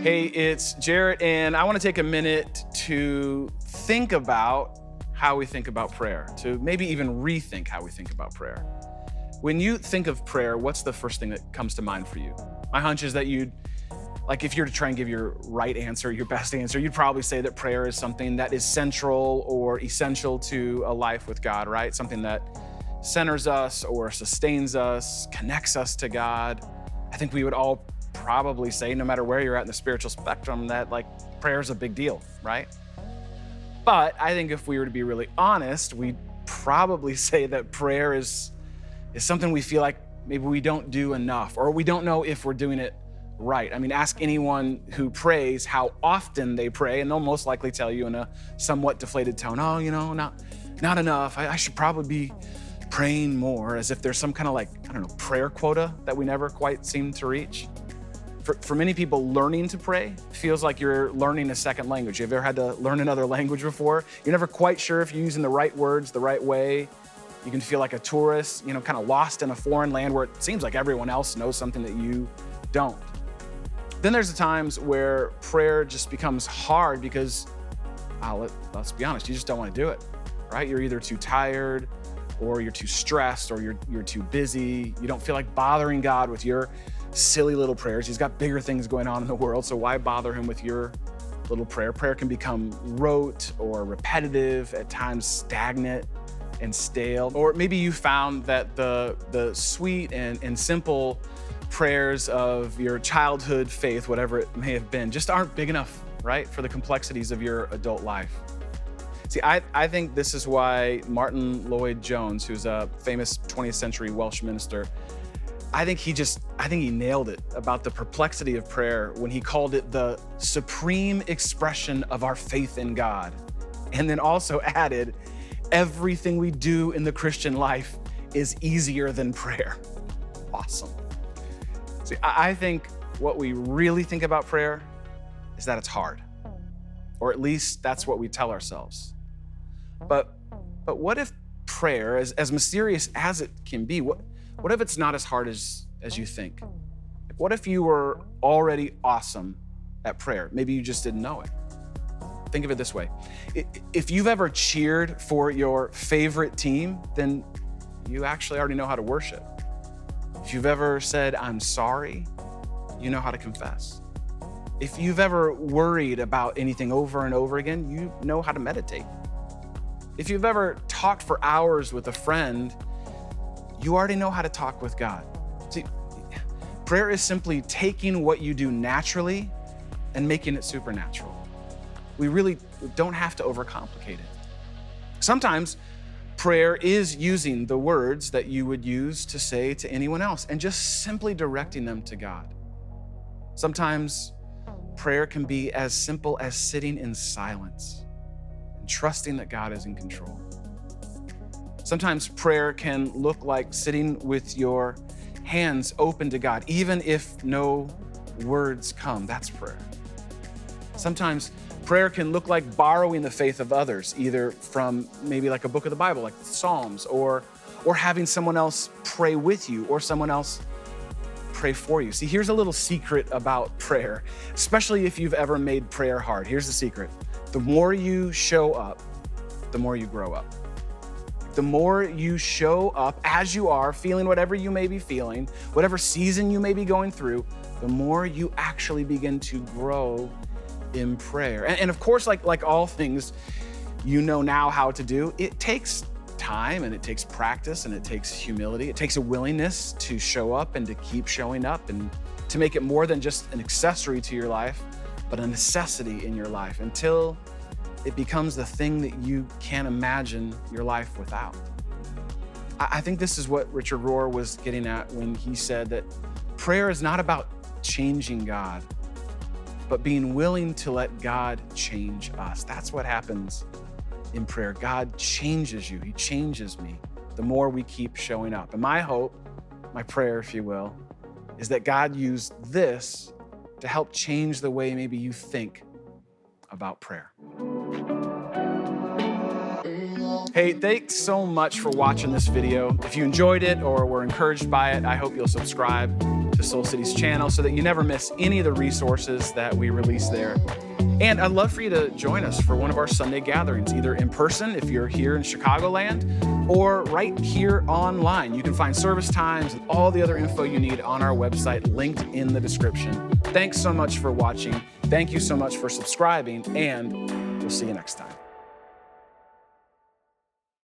Hey, it's Jarrett, and I want to take a minute to think about how we think about prayer, to maybe even rethink how we think about prayer. When you think of prayer, what's the first thing that comes to mind for you? My hunch is that if you're to try and give your right answer, your best answer, you'd probably say that prayer is something that is central or essential to a life with God, right? Something that centers us or sustains us, connects us to God. I think we would all probably say, no matter where you're at in the spiritual spectrum, that prayer is a big deal, right? But I think if we were to be really honest, we'd probably say that prayer is something we feel like maybe we don't do enough, or we don't know if we're doing it right. I mean, ask anyone who prays how often they pray, and they'll most likely tell you in a somewhat deflated tone, not enough. I should probably be praying more, as if there's some kind of prayer quota that we never quite seem to reach. For many people, learning to pray feels like you're learning a second language. You've ever had to learn another language before? You're never quite sure if you're using the right words the right way. You can feel like a tourist, kind of lost in a foreign land where it seems like everyone else knows something that you don't. Then there's the times where prayer just becomes hard because, let's be honest, you just don't want to do it, right? You're either too tired, or you're too stressed, or you're too busy. You don't feel like bothering God with your silly little prayers. He's got bigger things going on in the world, so why bother him with your little prayer? Prayer can become rote or repetitive, at times stagnant and stale. Or maybe you found that the sweet and simple prayers of your childhood faith, whatever it may have been, just aren't big enough, right, for the complexities of your adult life. See, I think this is why Martin Lloyd-Jones, who's a famous 20th century Welsh minister, I think he nailed it about the perplexity of prayer when he called it the supreme expression of our faith in God. And then also added, everything we do in the Christian life is easier than prayer. Awesome. See, I think what we really think about prayer is that it's hard, or at least that's what we tell ourselves. But what if prayer, as mysterious as it can be, what if it's not as hard as you think? What if you were already awesome at prayer? Maybe you just didn't know it. Think of it this way. If you've ever cheered for your favorite team, then you actually already know how to worship. If you've ever said, I'm sorry, you know how to confess. If you've ever worried about anything over and over again, you know how to meditate. If you've ever talked for hours with a friend, you already know how to talk with God. See, prayer is simply taking what you do naturally and making it supernatural. We really don't have to overcomplicate it. Sometimes prayer is using the words that you would use to say to anyone else and just simply directing them to God. Sometimes prayer can be as simple as sitting in silence and trusting that God is in control. Sometimes prayer can look like sitting with your hands open to God, even if no words come. That's prayer. Sometimes prayer can look like borrowing the faith of others, either from maybe like a book of the Bible, like the Psalms, or having someone else pray with you or someone else pray for you. See, here's a little secret about prayer, especially if you've ever made prayer hard. Here's the secret. The more you show up, the more you grow up. The more you show up as you are, feeling whatever you may be feeling, whatever season you may be going through, the more you actually begin to grow in prayer. And of course, like all things you know now how to do, it takes time and it takes practice and it takes humility. It takes a willingness to show up and to keep showing up and to make it more than just an accessory to your life, but a necessity in your life until it becomes the thing that you can't imagine your life without. I think this is what Richard Rohr was getting at when he said that prayer is not about changing God, but being willing to let God change us. That's what happens in prayer. God changes you. He changes me the more we keep showing up. And my hope, my prayer, if you will, is that God used this to help change the way maybe you think about prayer. Hey, thanks so much for watching this video. If you enjoyed it or were encouraged by it, I hope you'll subscribe to to Soul City's channel so that you never miss any of the resources that we release there. And I'd love for you to join us for one of our Sunday gatherings, either in person if you're here in Chicagoland, or right here online. You can find service times and all the other info you need on our website linked in the description. Thanks so much for watching. Thank you so much for subscribing, and we'll see you next time.